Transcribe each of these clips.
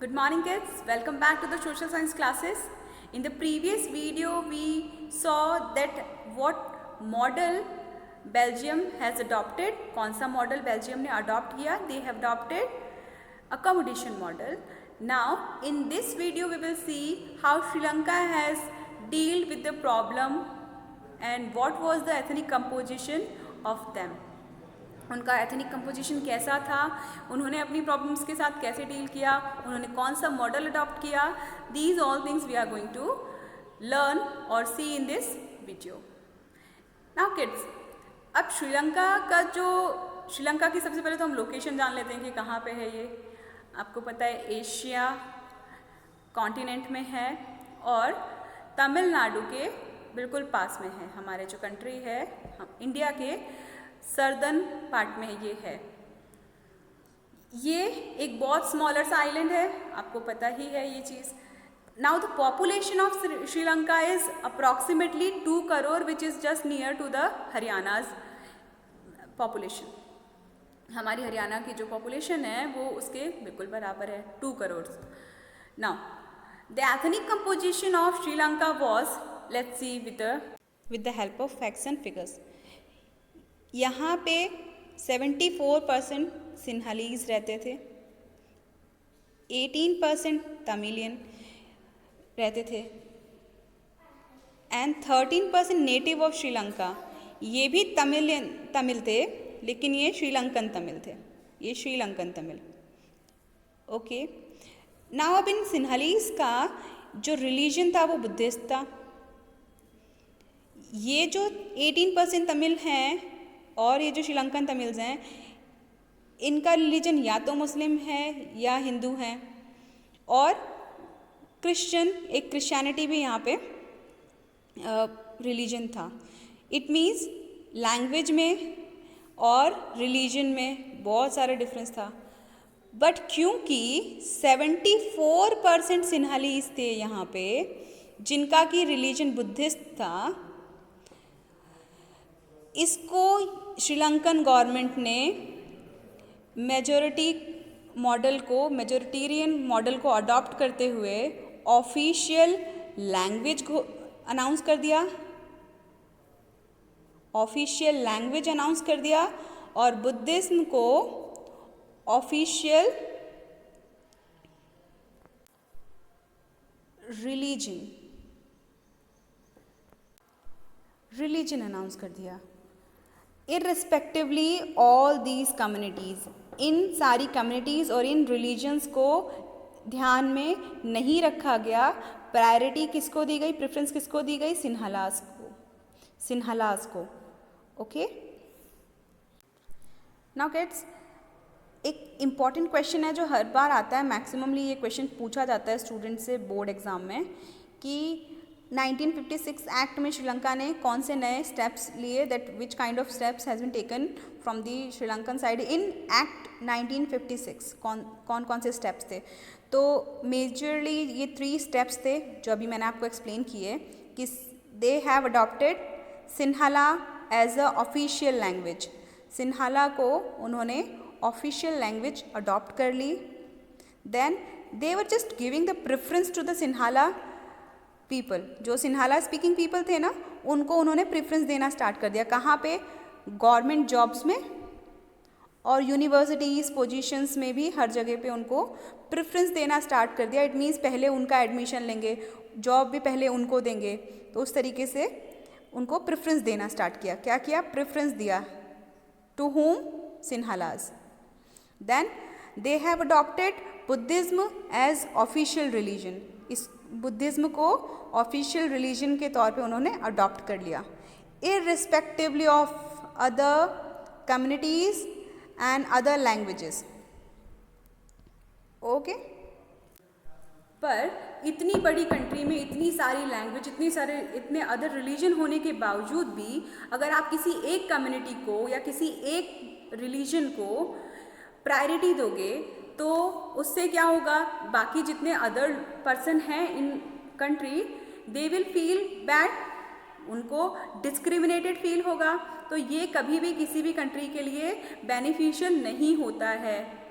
Good morning kids, welcome back to the social science classes. In the previous video we saw that what model Belgium has adopted, कौन सा model Belgium ने adopt किया, they have adopted accommodation model. Now in this video we will see how Sri Lanka has dealt with the problem and what was the ethnic composition of them. उनका ethnic composition कैसा था, उन्होंने अपनी problems के साथ कैसे deal किया, उन्होंने कौन सा मॉडल अडॉप्ट किया. These all things we are going to learn और see in this video. Now kids, अब श्रीलंका की सबसे पहले तो हम लोकेशन जान लेते हैं कि कहाँ पे है ये. आपको पता है एशिया कॉन्टिनेंट में है और तमिलनाडु के बिल्कुल पास में है. हमारे जो कंट्री है, हम इंडिया के सर्दर्न पार्ट में ये है. ये एक बहुत स्मॉलर सा आइलैंड है, आपको पता ही है ये चीज़. Now the population of Sri Lanka is approximately 2 crore which is just near to the Haryana's population. हमारी हरियाणा की जो पॉपुलेशन है वो उसके बिल्कुल बराबर है, 2 crore. Now the ethnic composition of Sri Lanka was, let's see with the help of facts and figures. यहाँ पे 74% सिन्हालीज रहते थे, 18% तमिलियन रहते थे एंड 13% नेटिव ऑफ श्रीलंका. ये भी तमिल थे लेकिन ये श्रीलंकन तमिल थे, ये श्रीलंकन तमिल. ओके, नाउ अब इन सिन्हालीज का जो रिलीजन था वो बुद्धिस्ट था. ये जो 18% तमिल हैं और ये जो श्रीलंकन तमिल्स हैं, इनका रिलीजन या तो मुस्लिम है या हिंदू हैं और क्रिश्चियन, एक क्रिश्चियनिटी भी यहाँ पे रिलीजन था. इट मीन्स लैंग्वेज में और रिलीजन में बहुत सारा डिफरेंस था. बट क्योंकि 74% सिन्हालीज थे यहाँ पे जिनका की रिलीजन बुद्धिस्ट था, इसको श्रीलंकन गवर्नमेंट ने मेजोरिटेरियन मॉडल को अडॉप्ट करते हुए ऑफिशियल लैंग्वेज को अनाउंस कर दिया, और बुद्धिज्म को ऑफिशियल रिलीजन अनाउंस कर दिया. इर्रिस्पेक्टिवली ऑल दीज कम्युनिटीज़, इन सारी कम्युनिटीज़ और इन रिलीजन्स को ध्यान में नहीं रखा गया. प्रायोरिटी किसको दी गई, प्रेफरेंस किसको दी गई, सिन्हालाज को. ओके, नाउ किड्स, एक इम्पॉर्टेंट क्वेश्चन है जो हर बार आता है, मैक्सिममली ये क्वेश्चन पूछा जाता है स्टूडेंट से बोर्ड एग्ज़ाम में, कि 1956 एक्ट में श्रीलंका ने कौन से नए स्टेप्स लिए, that which kind of steps has been taken from the Sri Lankan side in act 1956. कौन से स्टेप्स थे. तो मेजरली ये 3 स्टेप्स थे जो अभी मैंने आपको एक्सप्लेन किए, कि they have adopted Sinhala as a official language. Sinhala को उन्होंने ऑफिशियल लैंग्वेज अडॉप्ट कर ली. Then they were just giving the preference to the Sinhala people. जो सिन्हाला स्पीकिंग पीपल थे ना, उनको उन्होंने प्रेफरेंस देना स्टार्ट कर दिया. कहाँ पे, गवर्नमेंट जॉब्स में और यूनिवर्सिटीज़ पोजीशंस में भी हर जगह पे उनको प्रेफरेंस देना स्टार्ट कर दिया. इट मीन्स पहले उनका एडमिशन लेंगे, जॉब भी पहले उनको देंगे. तो उस तरीके से उनको प्रेफरेंस देना स्टार्ट किया. क्या किया, प्रेफरेंस दिया. To whom, Sinhalas. Then they have adopted Buddhism as official religion. इस बुद्धिज्म को ऑफिशियल रिलीजन के तौर पे उन्होंने अडॉप्ट कर लिया, irrespectively of other communities and other languages. Okay, पर इतनी बड़ी कंट्री में इतनी सारी लैंग्वेज, इतने अदर रिलीजन होने के बावजूद भी अगर आप किसी एक कम्युनिटी को या किसी एक रिलीजन को प्रायोरिटी दोगे तो उससे क्या होगा, बाकी जितने अदर पर्सन हैं in country, they will feel bad, उनको डिस्क्रिमिनेटेड फील होगा. तो ये कभी भी किसी भी कंट्री के लिए बेनिफिशियल नहीं होता है.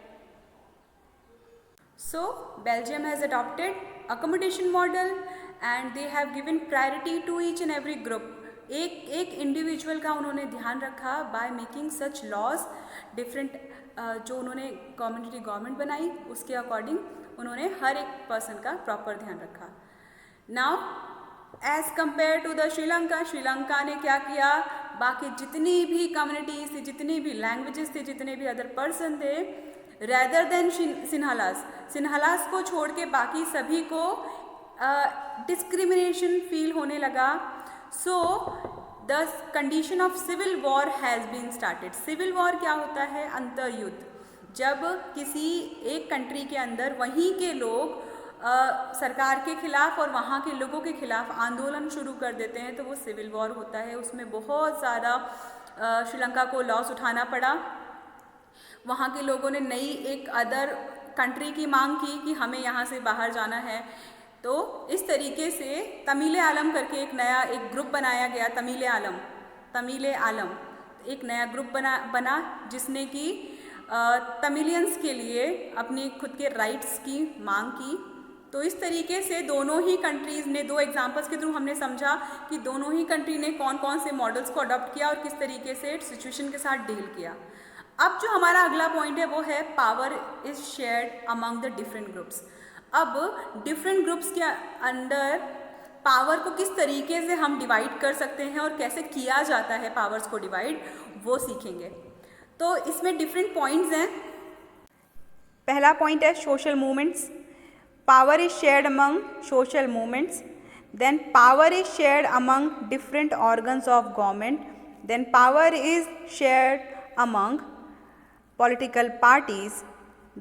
So Belgium has adopted accommodation model and they have given priority to each and every group. एक इंडिविजुअल का उन्होंने ध्यान रखा by making such laws different, जो उन्होंने गवर्नमेंट बनाई उसके अकॉर्डिंग उन्होंने हर एक पर्सन का प्रॉपर ध्यान रखा. Now as compare to the Sri Lanka ने क्या किया, बाकी जितनी भी कम्युनिटीज थी, जितनी भी लैंग्वेजेस थे, जितने भी अदर पर्सन थे, रेदर देन सिन्हालास को छोड़ के बाकी सभी को डिस्क्रिमिनेशन फील होने लगा. So the condition of civil war has been started. Civil war क्या होता है? अंतर्युद्ध. जब किसी एक कंट्री के अंदर वहीं के लोग सरकार के खिलाफ और वहाँ के लोगों के खिलाफ आंदोलन शुरू कर देते हैं तो वो सिविल वॉर होता है. उसमें बहुत ज़्यादा श्रीलंका को लॉस उठाना पड़ा. वहाँ के लोगों ने नई एक अदर कंट्री की मांग की कि हमें यहाँ से बाहर जाना है. तो इस तरीके से तमिल आलम करके एक ग्रुप बनाया गया. तमिल आलम एक नया ग्रुप बना जिसने कि तमिलियंस के लिए अपनी खुद के राइट्स की मांग की. तो इस तरीके से दोनों ही कंट्रीज़ ने, दो एग्जांपल्स के थ्रू हमने समझा कि दोनों ही कंट्री ने कौन कौन से मॉडल्स को अडॉप्ट किया और किस तरीके से सिचुएशन के साथ डील किया. अब जो हमारा अगला पॉइंट है वो है power is shared among the different groups. अब डिफरेंट ग्रुप्स के अंदर पावर को किस तरीके से हम डिवाइड कर सकते हैं और कैसे किया जाता है पावर्स को डिवाइड, वो सीखेंगे. तो इसमें डिफरेंट पॉइंट्स हैं. पहला पॉइंट है social movements. Power is shared among social movements. Then power is shared among different organs of government. Then power is shared among political parties,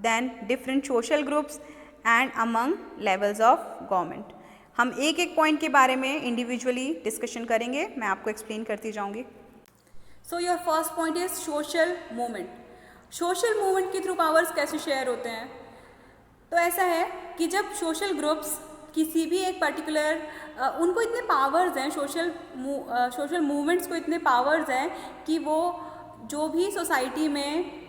then different social groups and among levels of government. हम एक एक point के बारे में individually discussion करेंगे, मैं आपको explain करती जाऊंगी. So your first point is social movement. Social movement के थ्रू पावर्स कैसे शेयर होते हैं? तो ऐसा है कि जब सोशल ग्रुप्स किसी भी एक पर्टिकुलर उनको इतने पावर्स हैं, सोशल मूवमेंट्स को इतने पावर्स हैं कि वो जो भी सोसाइटी में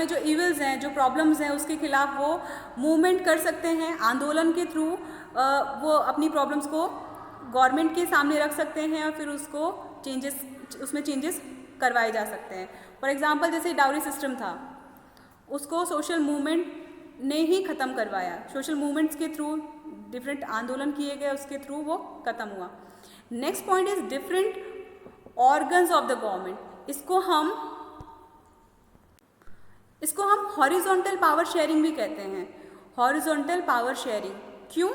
जो इविल्स हैं, जो प्रॉब्लम्स हैं, उसके खिलाफ वो मूवमेंट कर सकते हैं. आंदोलन के थ्रू वो अपनी प्रॉब्लम्स को गवर्नमेंट के सामने रख सकते हैं और फिर उसमें चेंजेस करवाए जा सकते हैं. फॉर एग्जांपल जैसे डाउरी सिस्टम था, उसको सोशल मूवमेंट ने ही ख़त्म करवाया. सोशल मूवमेंट्स के थ्रू डिफरेंट आंदोलन किए गए, उसके थ्रू वो ख़त्म हुआ. Next point is different organs of the government. इसको हम हॉरिजॉन्टल पावर शेयरिंग भी कहते हैं. हॉरिजॉन्टल पावर शेयरिंग क्यों?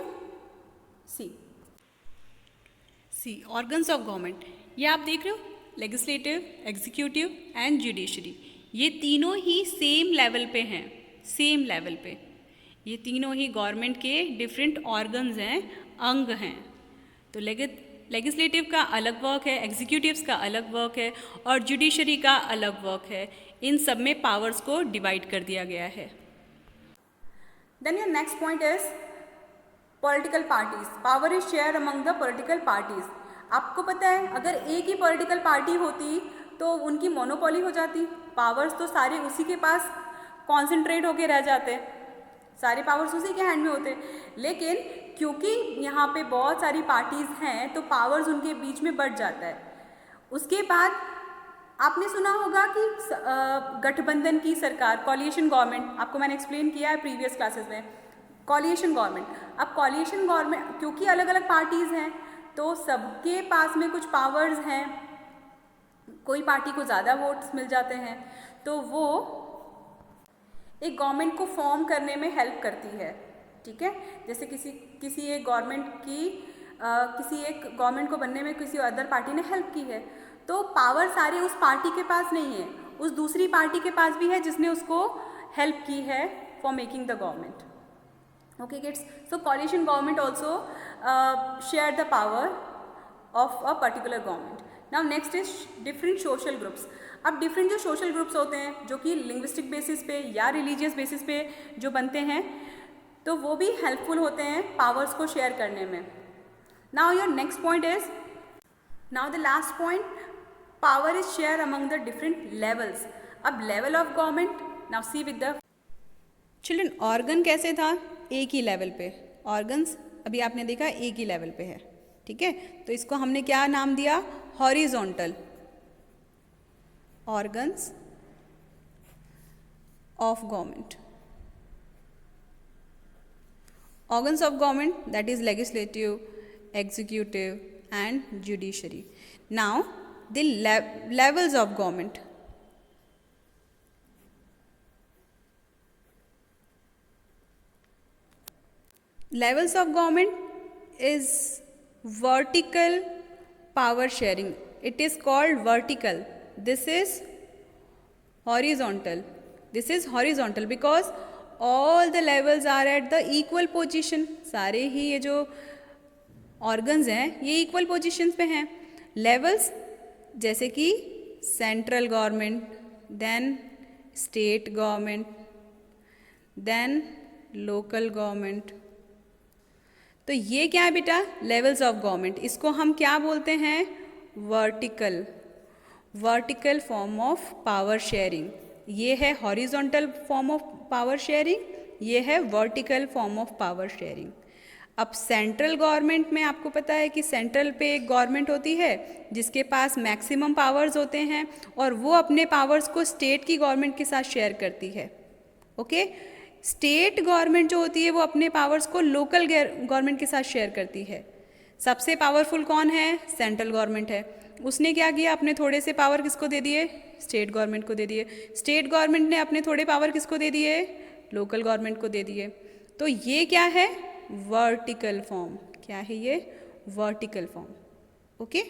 सी ऑर्गन्स ऑफ गवर्नमेंट, ये आप देख रहे हो, लेजिस्लेटिव, एग्जीक्यूटिव एंड जुडिशरी, ये तीनों ही सेम लेवल पे हैं. ये तीनों ही गवर्नमेंट के डिफरेंट ऑर्गन्स हैं, अंग हैं. तो लेजिस्लेटिव का अलग वर्क है, एग्जीक्यूटिव्स का अलग वर्क है और जुडिशरी का अलग वर्क है. इन सब में पावर्स को डिवाइड कर दिया गया है. Then your next point is political parties. Power is share among the political parties. आपको पता है अगर एक ही पॉलिटिकल पार्टी होती तो उनकी मोनोपोली हो जाती. पावर्स तो सारे उसी के पास कॉन्सेंट्रेट होके रह जाते, सारे पावर्स उसी के हैंड में होते. लेकिन क्योंकि यहाँ पे बहुत सारी पार्टीज़ हैं तो पावर्स उनके बीच में बढ़ जाता है. उसके बाद आपने सुना होगा कि गठबंधन की सरकार, कॉलिएशन गवर्नमेंट, आपको मैंने एक्सप्लेन किया है प्रीवियस क्लासेस में. कॉलिएशन गवर्नमेंट, अब कॉलिएशन गवर्नमेंट क्योंकि अलग अलग पार्टीज़ हैं तो सबके पास में कुछ पावर्स हैं. कोई पार्टी को ज़्यादा वोट्स मिल जाते हैं तो वो एक गवर्नमेंट को फॉर्म करने में हेल्प करती है. ठीक है, जैसे किसी एक गवर्नमेंट को बनने में किसी अदर पार्टी ने हेल्प की है तो पावर सारे उस पार्टी के पास नहीं है, उस दूसरी पार्टी के पास भी है जिसने उसको हेल्प की है for making the government. Okay kids, so coalition government also share the power of a particular government. Now next is different social groups. अब डिफरेंट जो सोशल ग्रुप्स होते हैं जो कि लिंग्विस्टिक बेसिस पे या रिलीजियस बेसिस पे जो बनते हैं तो वो भी हेल्पफुल होते हैं पावर्स को शेयर करने में. Now your next point is, now the last point, power is share among the different levels. अब level of government, now see with the children organ कैसे था, एक ही लेवल पे, ऑर्गन्स अभी आपने देखा एक ही लेवल पे है, ठीक है। तो इसको हमने क्या नाम दिया, horizontal organs of government. Organs of government, that is legislative, executive and judiciary. Now the levels of government. Levels of government is vertical power sharing. It is called vertical. This is horizontal. This is horizontal because all the levels are at the equal position. सारे ही ये जो organs हैं ये equal positions पे हैं. Levels जैसे कि central government, then state government, then local government. तो ये क्या है बेटा, levels of government. इसको हम क्या बोलते हैं, vertical, vertical form of power sharing. ये है horizontal form of power sharing, ये है vertical form of power sharing. अब सेंट्रल गवर्नमेंट में आपको पता है कि सेंट्रल पे एक गवर्नमेंट होती है जिसके पास मैक्सिमम पावर्स होते हैं और वो अपने पावर्स को स्टेट की गवर्नमेंट के साथ शेयर करती है. ओके, स्टेट गवर्नमेंट जो होती है वो अपने पावर्स को लोकल गवर्नमेंट के साथ शेयर करती है. सबसे पावरफुल कौन है, सेंट्रल गवर्नमेंट है. उसने क्या किया, अपने थोड़े से पावर किसको दे दिए, स्टेट गवर्नमेंट को दे दिए. स्टेट गवर्नमेंट ने अपने थोड़े पावर किसको दे दिए, लोकल गवर्नमेंट को दे दिए. तो ये क्या है, वर्टिकल फॉर्म. क्या है ये, vertical form. Okay,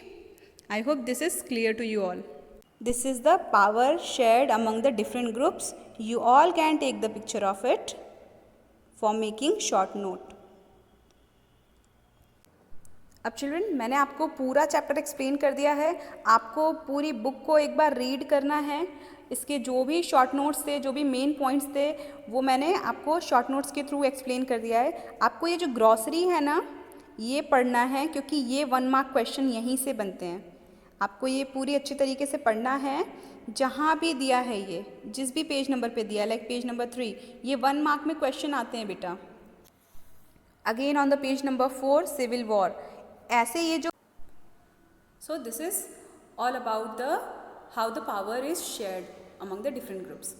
I hope this is clear to you all. This is the power shared among the different groups. You all can take the picture of it for making short note. अब children मैंने आपको पूरा chapter explain कर दिया है. आपको पूरी book को एक बार रीड करना है. इसके जो भी शॉर्ट नोट्स थे, जो भी मेन पॉइंट्स थे, वो मैंने आपको शॉर्ट नोट्स के थ्रू एक्सप्लेन कर दिया है. आपको ये जो ग्रॉसरी है ना, ये पढ़ना है क्योंकि ये 1 मार्क क्वेश्चन यहीं से बनते हैं. आपको ये पूरी अच्छी तरीके से पढ़ना है. जहाँ भी दिया है ये, जिस भी पेज नंबर पे दिया, लाइक पेज नंबर 3, ये 1 मार्क में क्वेश्चन आते हैं बेटा. Again on the page number 4, civil war. ऐसे ये जो, so this is all about the how the power is shared among the different groups.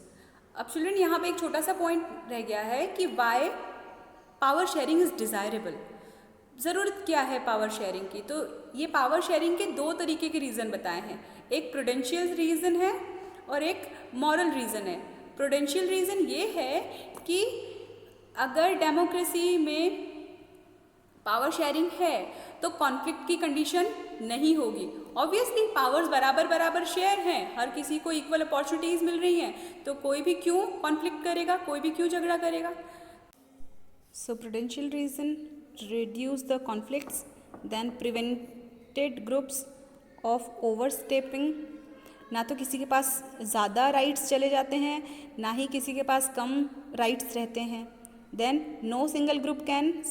अब चिल्ड्रन यहाँ पे एक छोटा सा पॉइंट रह गया है कि why power sharing is desirable. ज़रूरत क्या है पावर शेयरिंग की, तो ये पावर शेयरिंग के 2 तरीके के रीज़न बताए हैं. एक प्रूडेंशियल रीज़न है और एक मॉरल रीज़न है. प्रूडेंशियल रीज़न ये है कि अगर डेमोक्रेसी में पावर शेयरिंग है तो कॉन्फ्लिक्ट की कंडीशन नहीं होगी. ऑब्वियसली पावर्स बराबर बराबर शेयर हैं, हर किसी को इक्वल अपॉर्चुनिटीज़ मिल रही हैं, तो कोई भी क्यों कॉन्फ्लिक्ट करेगा, कोई भी क्यों झगड़ा करेगा. So prudential reason reduce the conflicts, then prevented groups of overstepping. ना तो किसी के पास ज़्यादा राइट्स चले जाते हैं, ना ही किसी के पास कम राइट्स रहते हैं. Then no single group can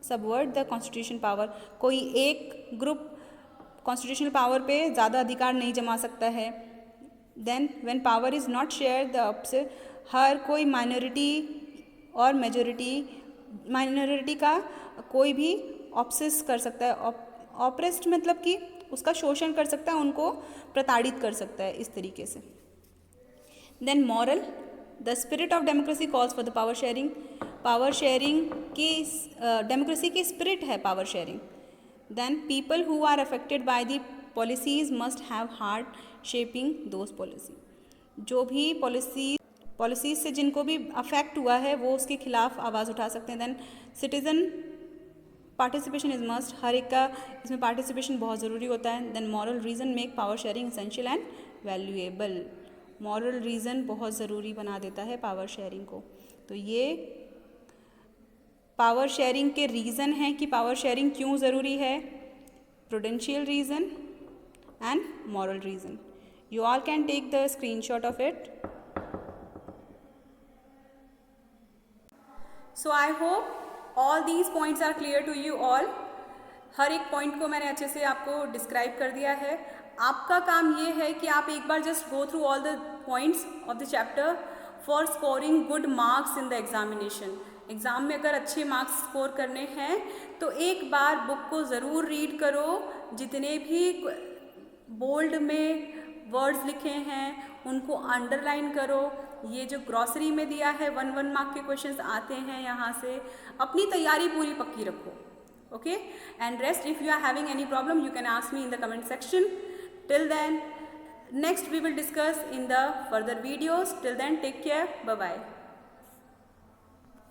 subvert the constitution power. कोई एक ग्रुप कॉन्स्टिट्यूशनल पावर पे ज़्यादा अधिकार नहीं जमा सकता है. Then when power is not share the हर कोई माइनॉरिटी और माइनॉरिटी का कोई भी ऑप्सेस कर सकता है. ऑप्रेस्ड मतलब कि उसका शोषण कर सकता है, उनको प्रताड़ित कर सकता है इस तरीके से. Then moral, the spirit of democracy calls for the power sharing. Power sharing की डेमोक्रेसी की स्पिरिट है power sharing. Then people who are affected by the policies must have heart shaping those policy. जो भी policies से जिनको भी affect हुआ है वो उसके खिलाफ आवाज़ उठा सकते हैं. Then citizen participation is must. हर एक का इसमें पार्टिसिपेशन बहुत ज़रूरी होता है. Then moral reason make power sharing essential and valuable. Moral reason बहुत ज़रूरी बना देता है पावर शेयरिंग को. तो ये पावर शेयरिंग के रीज़न हैं कि पावर शेयरिंग क्यों ज़रूरी है. Prudential reason and moral reason. You all can take the screenshot of it. So I hope all these points are clear to you all. हर एक पॉइंट को मैंने अच्छे से आपको डिस्क्राइब कर दिया है. आपका काम ये है कि आप एक बार just go through all the points of the chapter for scoring good marks in the examination. Exam में अगर अच्छे मार्क्स स्कोर करने हैं तो एक बार बुक को ज़रूर रीड करो, जितने भी बोल्ड में वर्ड्स लिखे हैं उनको अंडरलाइन करो। ये जो ग्रॉसरी में दिया है 1 मार्क के क्वेश्चंस आते हैं यहाँ से, अपनी तैयारी पूरी पक्की रखो। Okay, and rest if you are having any problem you can ask me in the comment section. Till then next we will discuss in the further videos. Till then, take care. Bye bye.